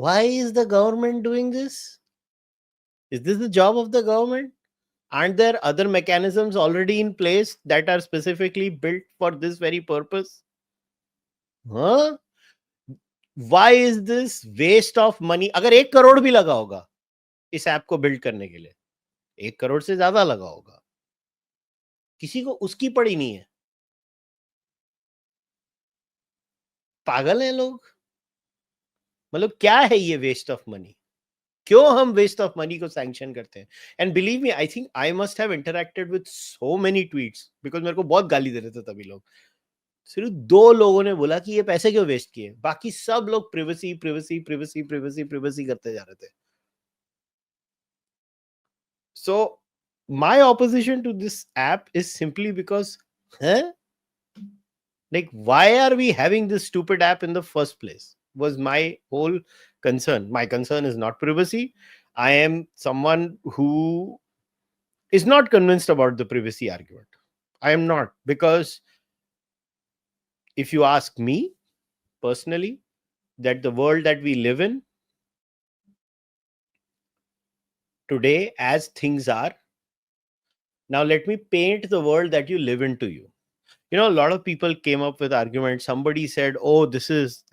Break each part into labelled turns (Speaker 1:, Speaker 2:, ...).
Speaker 1: Why is the government doing this? Is this the job of the government? Aren't there other mechanisms already in place that are specifically built for this very purpose? Huh? Why is this waste of money? अगर 1 करोड़ भी लगा होगा इस app को build करने के लिए, 1 करोड़ से ज्यादा लगा होगा, किसी को उसकी पड़ी नहीं है. पागल हैं लोग. मतलब क्या है ये वेस्ट ऑफ मनी? क्यों हम वेस्ट ऑफ मनी को सैंक्शन करते हैं? And believe me, I think I must have interacted with so many tweets, because मेरे को बहुत गाली दे रहे थे तभी लोग. सिर्फ 2 लोगों ने बोला कि ये पैसे क्यों वेस्ट किए, बाकी सब लोग privacy privacy privacy privacy privacy करते जा रहे थे. So my opposition to this app is simply because, like, why are we having this stupid app in the first place was my whole concern. My concern is not privacy. I am someone who is not convinced about the privacy argument. I am not, because if you ask me personally, that the world that we live in today, as things are now, let me paint the world that you live in to you. You know, a lot of people came up with arguments. Somebody said, oh, this is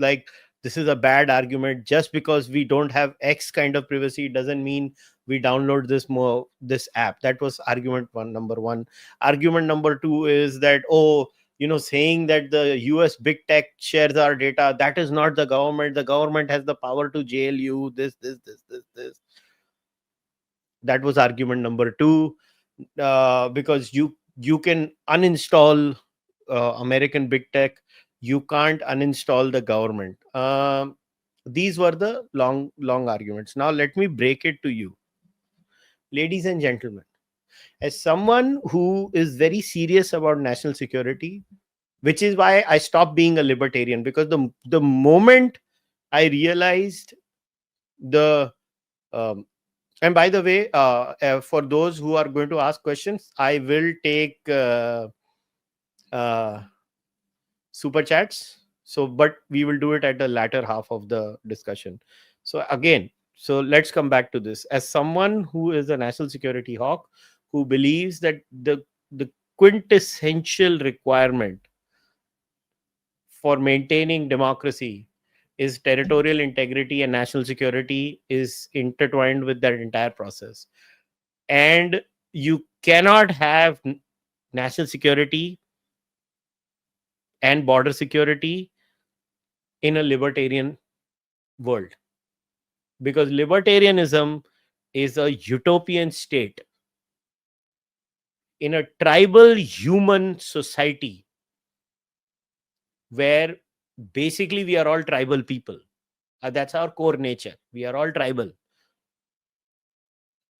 Speaker 1: a bad argument. Just because we don't have X kind of privacy doesn't mean we download this app. That was argument number one. Argument number two is that, oh, saying that the US big tech shares our data, that is not the government. The government has the power to jail you. This. That was argument number two. Because you can uninstall American big tech, you can't uninstall the government. These were the long arguments. Now let me break it to you, ladies and gentlemen. As someone who is very serious about national security, which is why I stopped being a libertarian, because the moment I realized the and by the way, for those who are going to ask questions, I will take super chats. But we will do it at the latter half of the discussion. So let's come back to this. As someone who is a national security hawk, who believes that the quintessential requirement for maintaining democracy is territorial integrity, and national security is intertwined with that entire process. And you cannot have national security and border security in a libertarian world, because libertarianism is a utopian state in a tribal human society where basically we are all tribal people. That's our core nature. We are all tribal.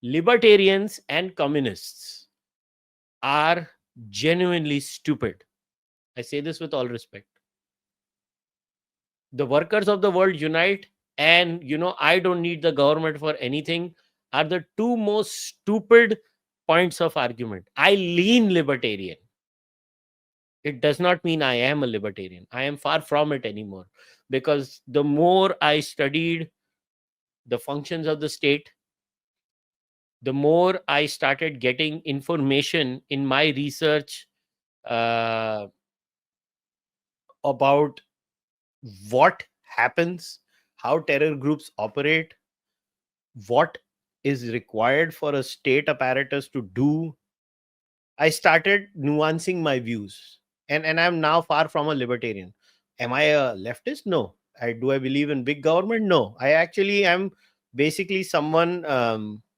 Speaker 1: Libertarians and communists are genuinely stupid. I say this with all respect. The workers of the world unite, and I don't need the government for anything, are the two most stupid points of argument. I lean libertarian. It does not mean I am a libertarian. I am far from it anymore, because the more I studied the functions of the state, the more I started getting information in my research about what happens, how terror groups operate, what is required for a state apparatus to do, I started nuancing my views. And I'm now far from a libertarian. Am I a leftist? No. Do I believe in big government? No. I actually am basically someone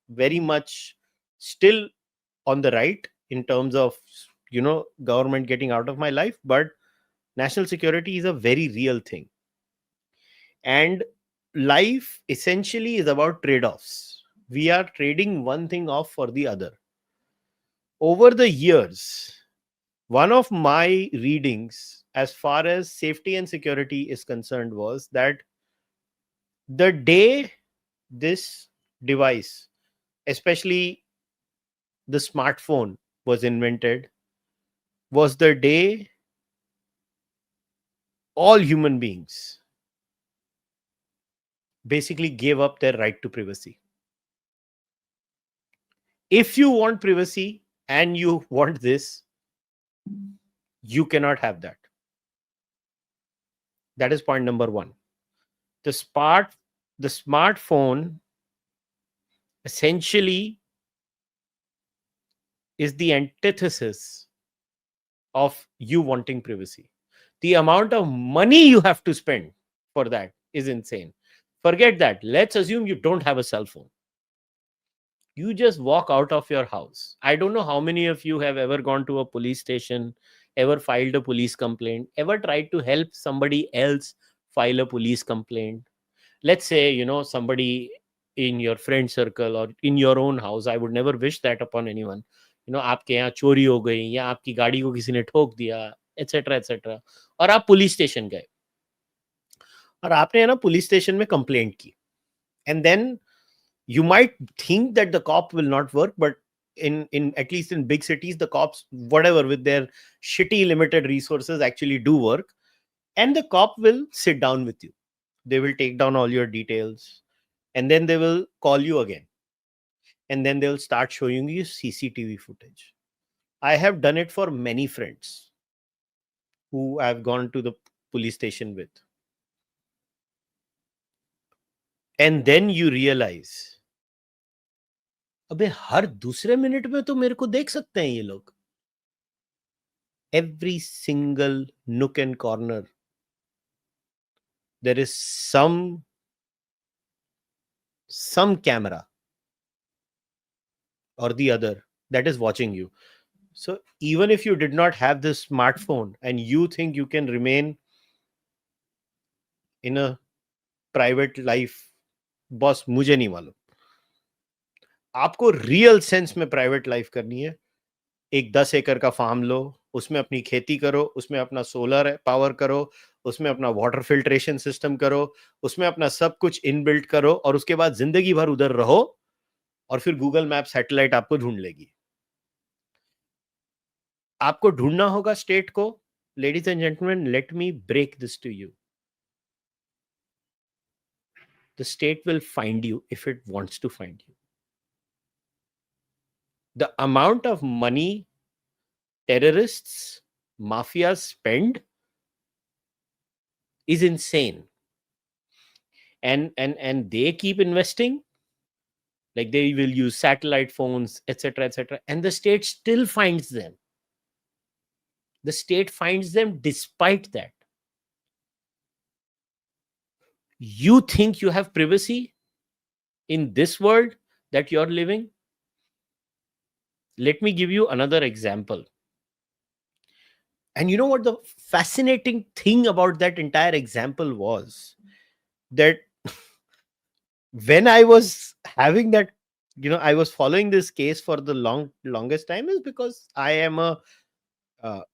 Speaker 1: very much still on the right in terms of government getting out of my life. But national security is a very real thing. And life essentially is about trade-offs. We are trading one thing off for the other. Over the years, one of my readings as far as safety and security is concerned was that the day this device, especially the smartphone, was invented, was the day all human beings basically gave up their right to privacy. If you want privacy and you want this, you cannot have that. That is point number one. The smartphone essentially is the antithesis of you wanting privacy. The amount of money you have to spend for that is insane. Forget that. Let's assume you don't have a cell phone. You just walk out of your house. I don't know how many of you have ever gone to a police station, ever filed a police complaint, ever tried to help somebody else file a police complaint. Let's say, somebody in your friend circle or in your own house. I would never wish that upon anyone. आपके यहाँ चोरी हो गई या आपकी गाड़ी को किसी ने ठोक दिया, एटसेट्रा एटसेट्रा, और आप पुलिस स्टेशन गए और आपने ना पुलिस स्टेशन में कंप्लेंट की. And then you might think that the cop will not work, but in at least in big cities, the cops, whatever, with their shitty limited resources, actually do work. And the cop will sit down with you. They will take down all your details, and then they will call you again, and then they will start showing you CCTV footage. I have done it for many friends who I've gone to the police station with. And then you realize, अबे हर दूसरे minute में तो मेरे को देख सकते हैं ये लोग. Every single nook and corner, there is some camera or the other that is watching you. So even if you did not have this smartphone and you think you can remain in a private life, boss, मुझे नहीं मालूम. आपको real sense में private life करनी है, एक 10 एकड़ का फार्म लो, उसमें अपनी खेती करो, उसमें अपना सोलर पावर करो, उसमें अपना वाटर फिल्ट्रेशन सिस्टम करो, उसमें अपना सब कुछ इनबिल्ट करो, और उसके बाद जिंदगी भर उधर रहो, और फिर गूगल मैप सैटेलाइट आपको ढूंढ लेगी. आपको ढूंढना होगा स्टेट को. Ladies and gentleman, let me break this to you. The state will find you if it wants to find you. The amount of money terrorists, mafias spend is insane. And they keep investing. Like, they will use satellite phones, etc., etc. And the state still finds them. The state finds them despite that. You think you have privacy in this world that you're living? Let me give you another example. And you know what the fascinating thing about that entire example was? That when I was having that, I was following this case for the longest time, is because I am a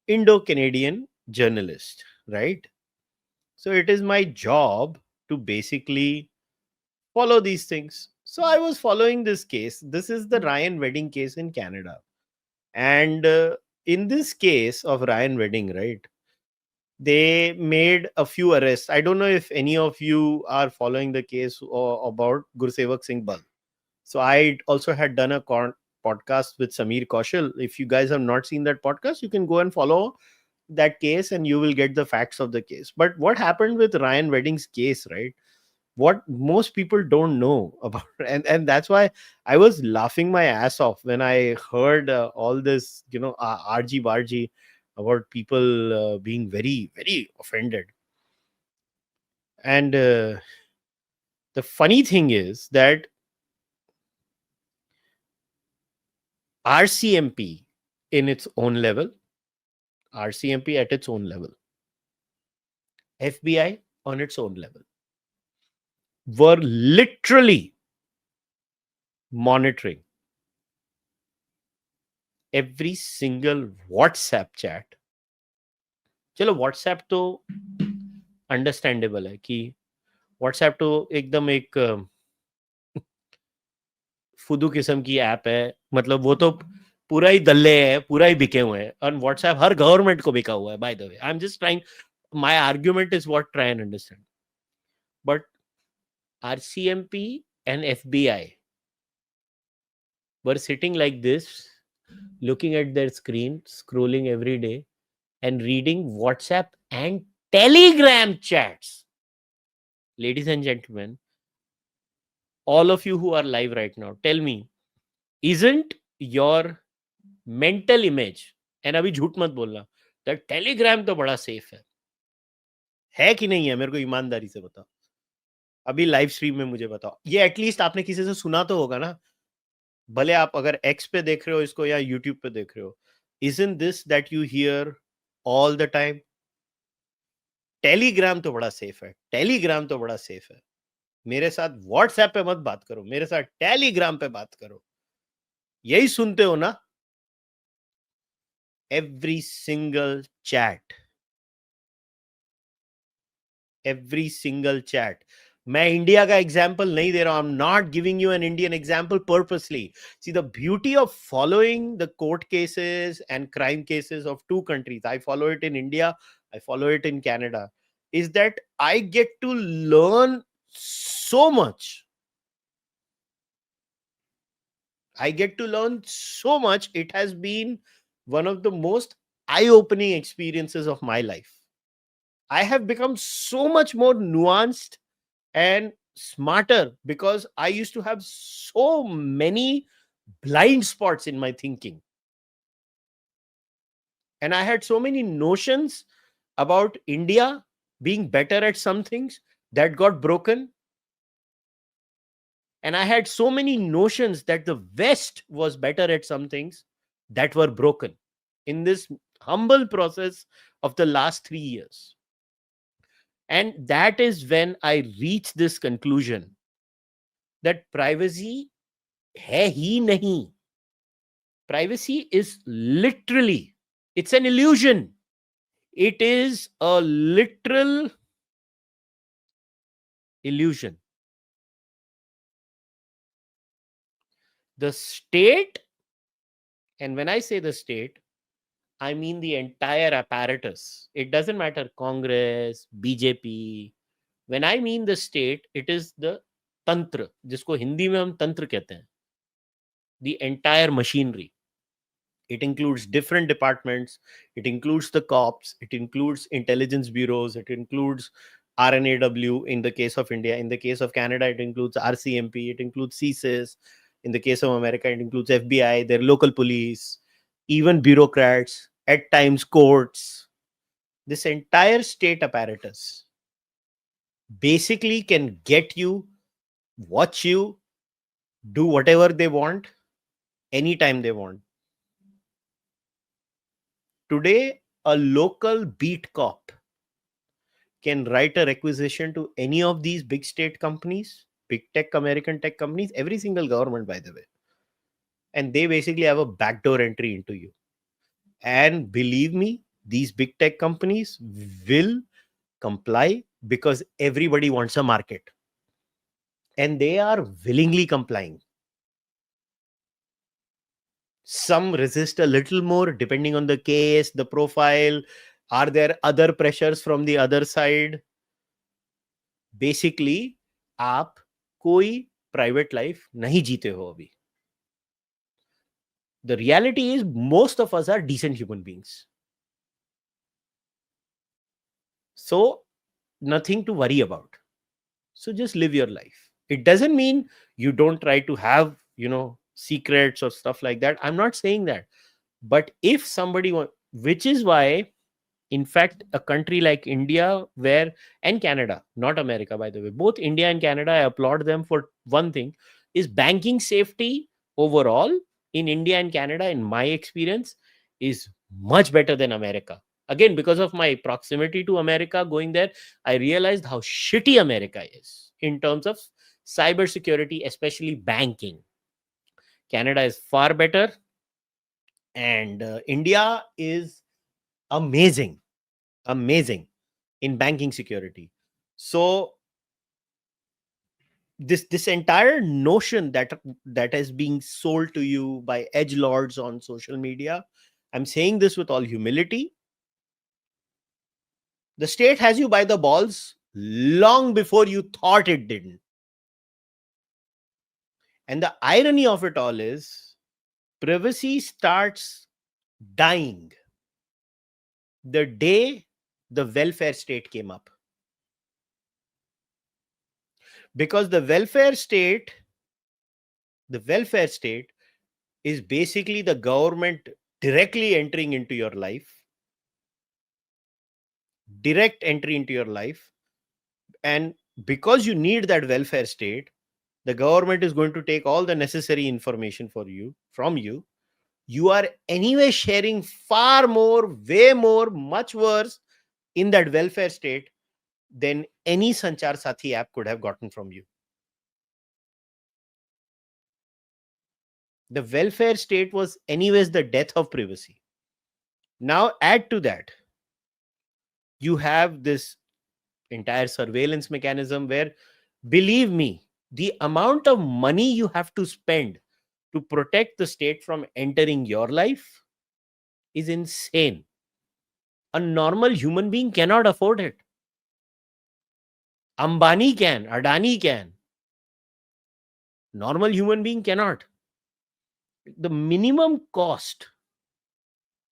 Speaker 1: Indo-Canadian journalist, right? So it is my job to basically follow these things. So I was following this case. This is the Ryan wedding case in Canada. And in this case of Ryan wedding, right, they made a few arrests. I don't know if any of you are following the case about Gursevak Singh Bal. So I also had done a podcast with Sameer Kushal. If you guys have not seen that podcast, you can go and follow that case and you will get the facts of the case. But what happened with Ryan wedding's case, right? What most people don't know about, and that's why I was laughing my ass off when I heard all this, argy bargy about people being very, very offended. And the funny thing is that RCMP in its own level, RCMP at its own level, FBI on its own level, were literally monitoring every single WhatsApp chat. चलो WhatsApp तो understandable है कि WhatsApp तो एकदम एक फुदू किस्म की app है. मतलब वो तो पूरा ही दल्ले है, पूरा ही बिके हुए हैं, और WhatsApp हर गवर्नमेंट को बिका हुआ है. By the way, I am just trying, my argument is what try and understand. But RCMP and FBI were sitting like this, looking at their screen, scrolling every day, and reading WhatsApp and Telegram chats. Ladies and gentlemen, all of you who are live right now, tell me, isn't your mental image, and अभी झूठ मत बोलना, that Telegram तो बड़ा safe है कि नहीं है? मेरे को ईमानदारी से बताओ, अभी लाइव स्ट्रीम में मुझे बताओ। ये एटलीस्ट आपने किसी से सुना तो होगा ना, भले आप अगर एक्स पे देख रहे हो इसको या यूट्यूब पे देख रहे हो। Isn't this that you hear all the time? Telegram तो बड़ा सेफ है, टेलीग्राम तो बड़ा सेफ है। मेरे साथ व्हाट्सएप पे मत बात करो, मेरे साथ टेलीग्राम पे बात करो। यही सुनते हो ना? Every single chat, every single chat. मैं इंडिया का एग्जाम्पल नहीं दे रहा हूं, I am not giving you an Indian example purposely. See the beauty of following the court cases and crime cases of two countries, I follow it in India, I follow it in Canada, is that I get to learn so much. I get to learn so much. It has been one of the most eye-opening experiences of my life. I have become so much more nuanced and smarter because I used to have so many blind spots in my thinking. And I had so many notions about India being better at some things that got broken. And I had so many notions that the West was better at some things that were broken in this humble process of the last 3 years. And that is when I reached this conclusion that privacy hai hi nahi. Privacy is literally, it's an illusion. It is a literal illusion. The state, and when I say the state, I mean the entire apparatus. It doesn't matter Congress, BJP. When I mean the state, it is the tantra, जिसको हिंदी में हम तंत्र कहते हैं. The entire machinery. It includes different departments. It includes the cops. It includes intelligence bureaus. It includes RNAW in the case of India. In the case of Canada, it includes RCMP. It includes CSIS. In the case of America, it includes FBI, their local police, even bureaucrats, at times courts. This entire state apparatus basically can get you, watch you, do whatever they want, anytime they want. Today, a local beat cop can write a requisition to any of these big state companies, big tech, American tech companies, every single government, by the way. And they basically have a backdoor entry into you. And believe me, these big tech companies will comply because everybody wants a market. And they are willingly complying. Some resist a little more depending on the case, the profile. Are there other pressures from the other side? Basically, आप कोई private life नहीं जीते हो अभी. The reality is most of us are decent human beings. So nothing to worry about. So just live your life. It doesn't mean you don't try to have, secrets or stuff like that. I'm not saying that. But if somebody which is why, in fact, a country like India and Canada, not America, by the way, both India and Canada, I applaud them for one thing, is banking safety overall in India and Canada, in my experience, is much better than America. Again, because of my proximity to America, going there, I realized how shitty America is in terms of cybersecurity, especially banking. Canada is far better, and India is amazing in banking security. So this entire notion that is being sold to you by edgelords on social media, I'm saying this with all humility. The state has you by the balls long before you thought it didn't. And the irony of it all is privacy starts dying the day the welfare state came up. Because the welfare state is basically the government directly entering into your life, direct entry into your life. And because you need that welfare state, the government is going to take all the necessary information from you. You are anyway sharing far more, way more, much worse in that welfare state than any Sanchar Saathi app could have gotten from you. The welfare state was anyways the death of privacy. Now add to that, you have this entire surveillance mechanism where, believe me, the amount of money you have to spend to protect the state from entering your life is insane. A normal human being cannot afford it. Ambani can, Adani can. Normal human being cannot. The minimum cost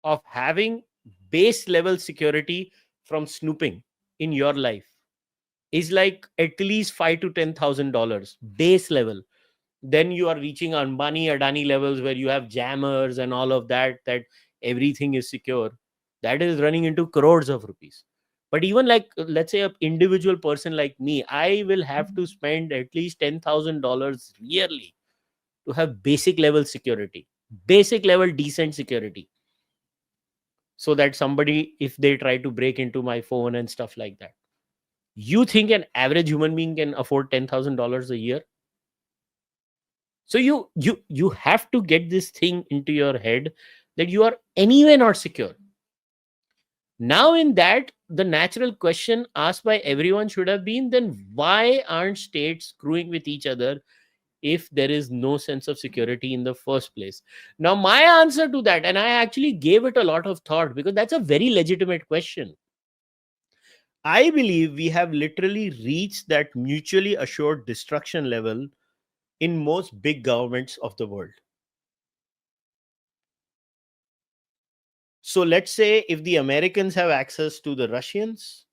Speaker 1: of having base level security from snooping in your life is like at least $5,000 to $10,000 base level. Then you are reaching Ambani, Adani levels where you have jammers and all of that, that everything is secure. That is running into crores of rupees. But even like, let's say, an individual person like me, I will have to spend at least $10,000 yearly to have basic level security, basic level decent security, so that somebody, if they try to break into my phone and stuff like that. You think an average human being can afford $10,000 a year? So you have to get this thing into your head that you are anyway not secure. Now in that, the natural question asked by everyone should have been, then why aren't states screwing with each other if there is no sense of security in the first place? Now my answer to that, and I actually gave it a lot of thought because that's a very legitimate question. I believe we have literally reached that mutually assured destruction level in most big governments of the world. So let's say if the Americans have access to the Russians,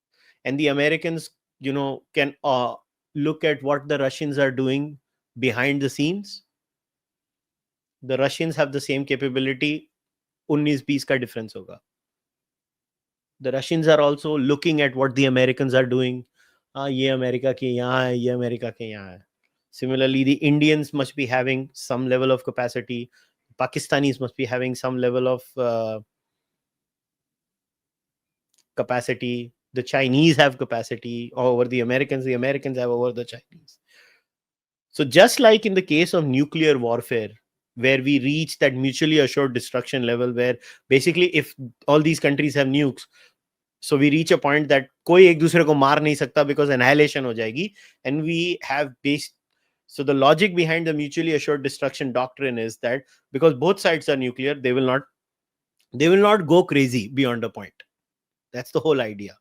Speaker 1: and the Americans, can look at what the Russians are doing behind the scenes, the Russians have the same capability. 19-20 का difference होगा. The Russians are also looking at what the Americans are doing. ये America के यहाँ है, ये America के यहाँ है. Similarly, the Indians must be having some level of capacity. Pakistanis must be having some level of capacity. The Chinese have capacity over the Americans have over the Chinese. So just like in the case of nuclear warfare, where we reach that mutually assured destruction level, where basically if all these countries have nukes, so we reach a point that कोई एक दूसरे को मार नहीं सकता because annihilation हो जाएगी, and we have based. So the logic behind the mutually assured destruction doctrine is that because both sides are nuclear, they will not go crazy beyond a point. That's the whole idea.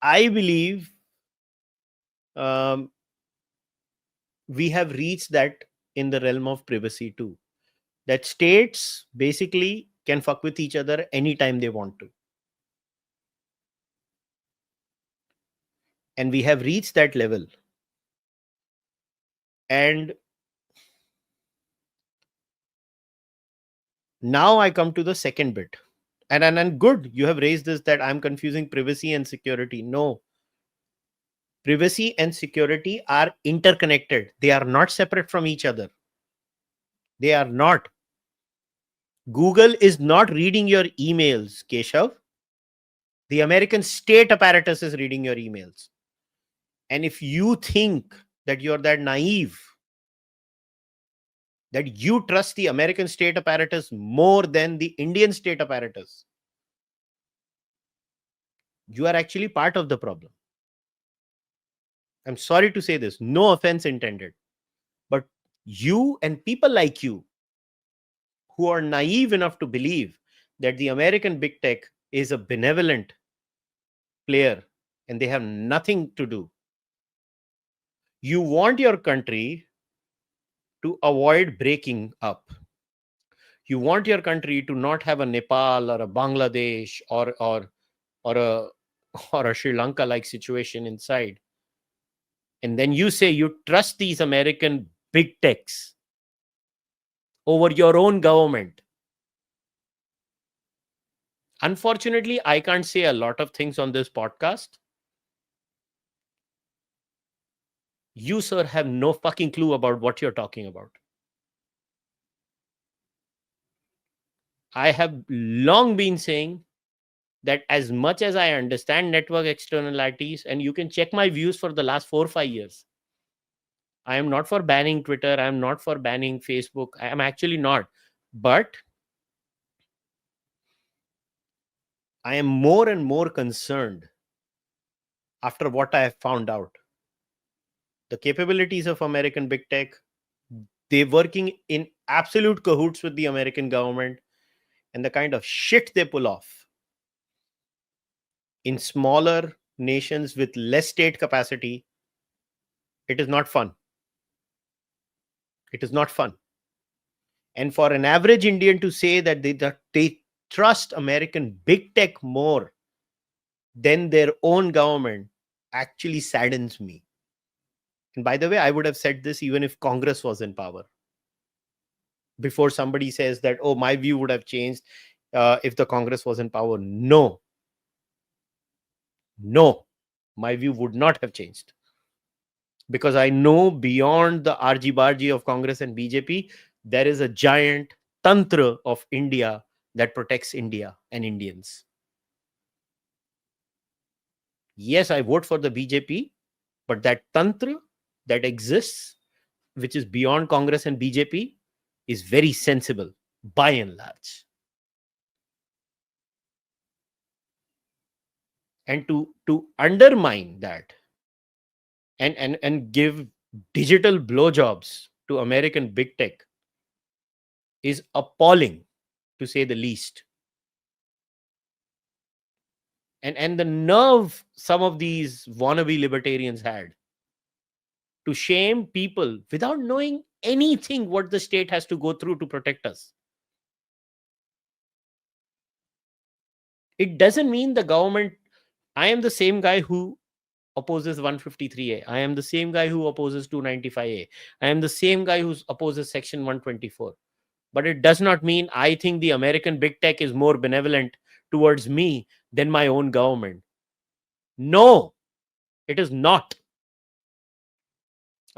Speaker 1: I believe we have reached that in the realm of privacy too. That states basically can fuck with each other anytime they want to. And we have reached that level. And now I come to the second bit. And good, you have raised this, that I'm confusing privacy and security. No. Privacy and security are interconnected. They are not separate from each other. They are not. Google is not reading your emails, Keshav. The American state apparatus is reading your emails. And if you think that you're that naive, that you trust the American state apparatus more than the Indian state apparatus, you are actually part of the problem. I'm sorry to say this, no offense intended. But you and people like you who are naive enough to believe that the American big tech is a benevolent player and they have nothing to do. You want your country to avoid breaking up. You want your country to not have a Nepal or a Bangladesh or a or a Sri Lanka like situation inside. And then you say you trust these American big techs over your own government. Unfortunately, I can't say a lot of things on this podcast. You, sir, have no fucking clue about what you're talking about. I have long been saying that as much as I understand network externalities, and you can check my views for the last 4 or 5 years, I am not for banning Twitter. I am not for banning Facebook. I am actually not. But I am more and more concerned after what I have found out. The capabilities of American big tech, they're working in absolute cahoots with the American government, and the kind of shit they pull off in smaller nations with less state capacity, it is not fun. It is not fun. And for an average Indian to say that they trust American big tech more than their own government actually saddens me. And by the way, I would have said this even if Congress was in power. Before somebody says that, oh, my view would have changed if the Congress was in power. No, my view would not have changed. Because I know beyond the argy bargy of Congress and BJP, there is a giant tantra of India that protects India and Indians. Yes, I vote for the BJP, but that tantra that exists, which is beyond Congress and BJP, is very sensible by and large. And to undermine that and give digital blowjobs to American big tech is appalling, to say the least. And the nerve some of these wannabe libertarians had to shame people without knowing anything what the state has to go through to protect us. It doesn't mean the government. I am the same guy who opposes 153A. I am the same guy who opposes 295A. I am the same guy who opposes Section 124. But it does not mean I think the American big tech is more benevolent towards me than my own government. No, it is not.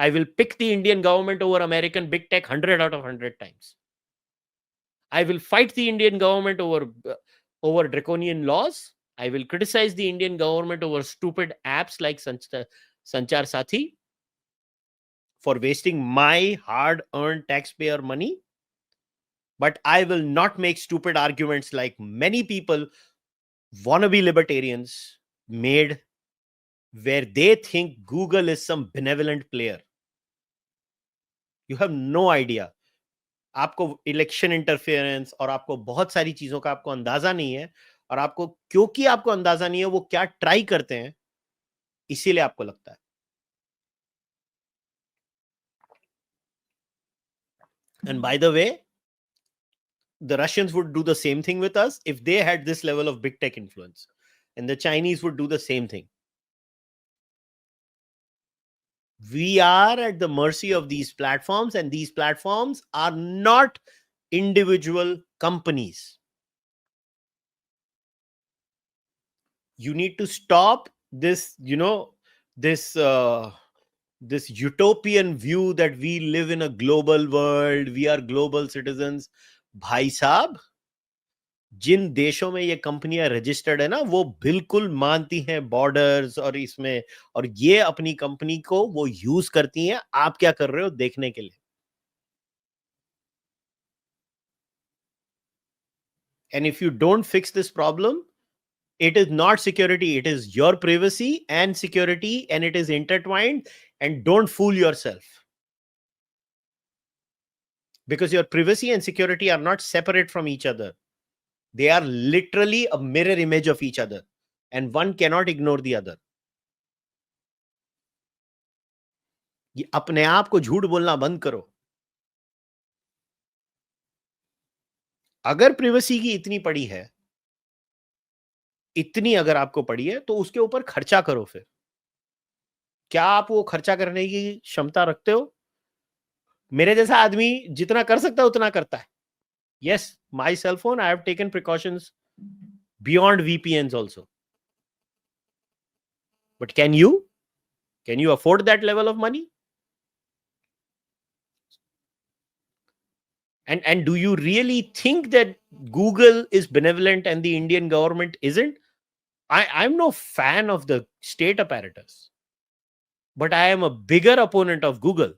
Speaker 1: I will pick the Indian government over American big tech 100 out of 100 times. I will fight the Indian government over draconian laws. I will criticize the Indian government over stupid apps like Sanchar Saathi for wasting my hard-earned taxpayer money. But I will not make stupid arguments like many people, wannabe libertarians, made, where they think Google is some benevolent player. You have no idea. आपको election interference और आपको बहुत सारी चीजों का आपको अंदाजा नहीं है, और आपको क्योंकि आपको अंदाजा नहीं है वो क्या ट्राई करते हैं, इसीलिए आपको लगता है. And by the way, the Russians would do the same thing with us if they had this level of big tech influence, and the Chinese would do the same thing. We are at the mercy of these platforms, and these platforms are not individual companies. You need to stop this, this utopian view that we live in a global world, we are global citizens. भाई साहब, जिन देशों में ये कंपनियां registered है ना, वो बिल्कुल मानती हैं बॉर्डर्स और इसमें, और ये अपनी कंपनी को वो यूज करती हैं आप क्या कर रहे हो देखने के लिए. And if you don't fix this problem, it is not security, it is your privacy and security, and it is intertwined. And don't fool yourself, because your privacy and security are not separate from each other. They are literally a mirror image of each other, and one cannot ignore the other. ये अपने आप को झूठ बोलना बंद करो. अगर privacy की इतनी पड़ी है, इतनी अगर आपको पड़ी है, तो उसके ऊपर खर्चा करो। फिर क्या आप वो खर्चा करने की क्षमता रखते हो? मेरे जैसा आदमी जितना कर सकता है उतना करता है। Yes, my cell phone, I have taken precautions beyond VPNs also. But can you? Can you afford that level of money? And do you really think that Google is benevolent and the Indian government isn't? I'm no fan of the state apparatus, but I am a bigger opponent of Google.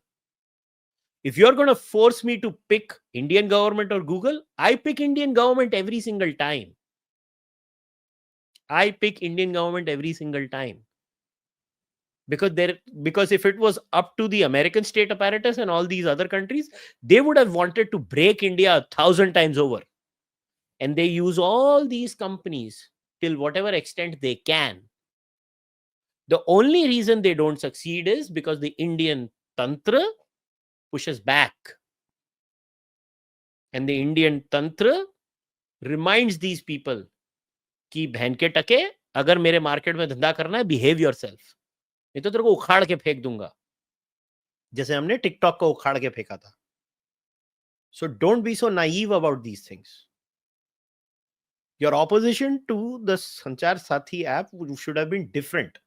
Speaker 1: If you're going to force me to pick Indian government or Google, I pick Indian government every single time. I pick Indian government every single time. Because if it was up to the American state apparatus and all these other countries, they would have wanted to break India 1,000 times over. And they use all these companies till whatever extent they can. The only reason they don't succeed is because the Indian Tantra pushes back. And the Indian Tantra reminds these people कि बहन के टके, अगर मेरे market में धंधा करना है, बिहेव योरसेल्फ, नहीं तो तेरे को उखाड़ के फेंक दूंगा, जैसे हमने टिकटॉक को उखाड़ के फेंका था. So don't be so naive about these things. Your opposition to the Sanchar Saathi app should have been different.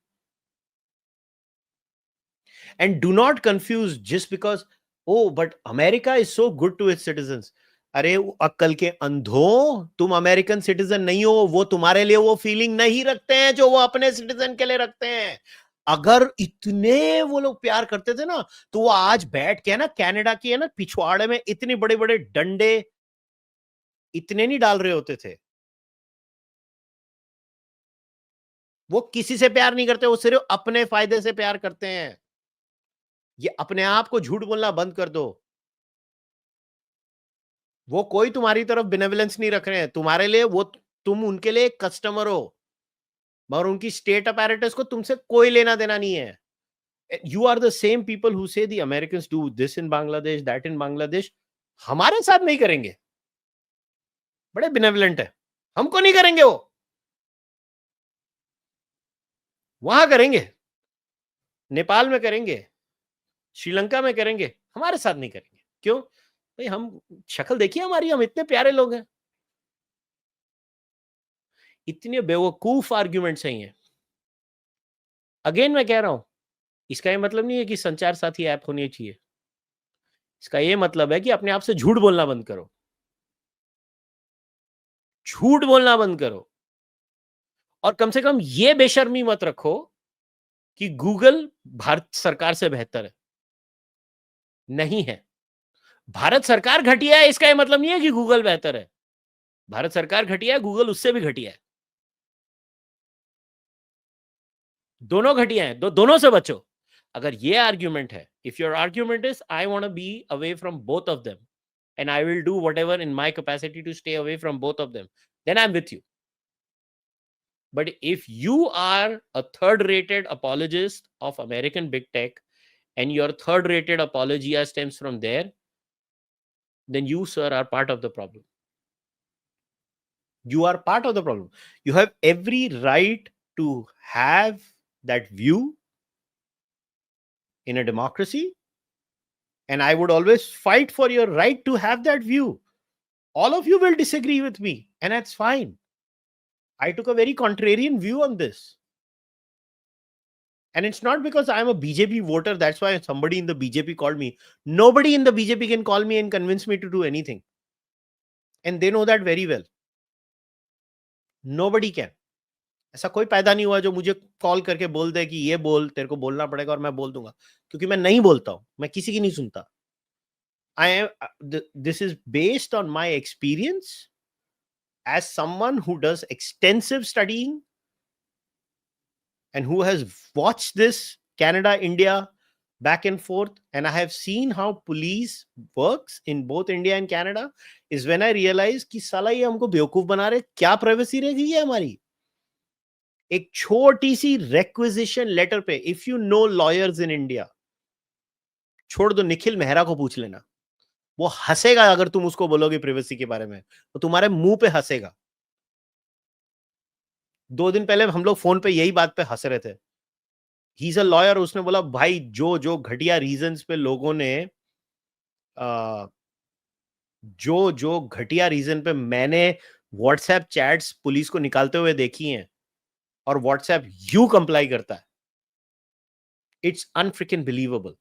Speaker 1: And do not confuse just because, oh, but America is so good to its citizens. अरे अक्कल के अंधों, तुम American citizen नहीं हो, वो तुम्हारे लिए वो फीलिंग नहीं रखते हैं जो वो अपने सिटीजन के लिए रखते हैं. अगर इतने वो लोग प्यार करते थे ना, तो वो आज बैठ के ना कनाडा की है ना पिछवाड़े में इतने बड़े बड़े डंडे इतने नहीं डाल रहे होते थे. वो किसी से प्यार नहीं करते, वो सिर्फ अपने फायदे से प्यार करते हैं. ये अपने आप को झूठ बोलना बंद कर दो. वो कोई तुम्हारी तरफ बेनेवलेंस नहीं रख रहे हैं, तुम्हारे लिए वो, तुम उनके लिए कस्टमर हो, मगर उनकी स्टेट अपैरेटस को तुमसे कोई लेना देना नहीं है. You are the same people who say the Americans do this in Bangladesh, that in Bangladesh. हमारे साथ नहीं करेंगे, बड़े बेनेवलेंट है, हमको नहीं करेंगे, वो वहां करेंगे, नेपाल में करेंगे, श्रीलंका में करेंगे, हमारे साथ नहीं करेंगे. क्यों भाई? हम शक्ल देखिए हमारी, हम इतने प्यारे लोग हैं. इतने बेवकूफ आर्ग्यूमेंट्स हैं ये. अगेन मैं कह रहा हूं, इसका ये मतलब नहीं है कि संचार साथी ऐप होनी चाहिए. इसका ये मतलब है कि अपने आप से झूठ बोलना बंद करो, झूठ बोलना बंद करो. और कम से कम ये बेशर्मी मत रखो कि गूगल भारत सरकार से बेहतर है. नहीं है. भारत सरकार घटिया है, इसका ये मतलब नहीं है कि गूगल बेहतर है. भारत सरकार घटिया है, गूगल उससे भी घटिया है. दोनों घटिया हैं, दोनों से बचो. अगर ये आर्ग्यूमेंट है, if your argument is I want to be away from both of them and I will do whatever in my capacity to stay away from both of them, then I'm with you. But if you are a third rated apologist of American big tech and your third rated apology stems from there, then you, sir, are part of the problem. You are part of the problem. You have every right to have that view in a democracy, and I would always fight for your right to have that view. All of you will disagree with me, and that's fine. I took a very contrarian view on this. And it's not because I'm a BJP voter, that's why somebody in the BJP called me. Nobody in the BJP can call me and convince me to do anything. And they know that very well. Nobody can. ऐसा कोई पैदा नहीं हुआ जो मुझे call करके बोल दे कि ये बोल, तेरे को बोलना पड़ेगा, और मैं बोल दूंगा. क्योंकि मैं नहीं बोलता हूं, मैं किसी की नहीं सुनता. This is based on my experience as someone who does extensive studying and who has watched this Canada, India back and forth, and I have seen how police works in both India and Canada, is when I realized कि साला ये हमको बेवकूफ बना रहे. क्या privacy रह गई है हमारी? एक छोटी सी requisition letter पे, if you know lawyers in India, छोड़ दो, निखिल मेहरा को पूछ लेना. वो हंसेगा अगर तुम उसको बोलोगे प्रिवेसी के बारे में, तो तुम्हारे मुंह पे हंसेगा। 2 दिन पहले हम लोग फोन पे यही बात पे हंस रहे थे। ही इज अ लॉयर, उसने बोला भाई जो जो घटिया रीजंस पे लोगों ने जो जो घटिया रीजन पे मैंने व्हाट्सएप चैट्स पुलिस को निकालते हुए देखी हैं, और व्हाट्सएप यू कंप्लाई करता है, इट्स अनफ्रिकन बिलीवेबल।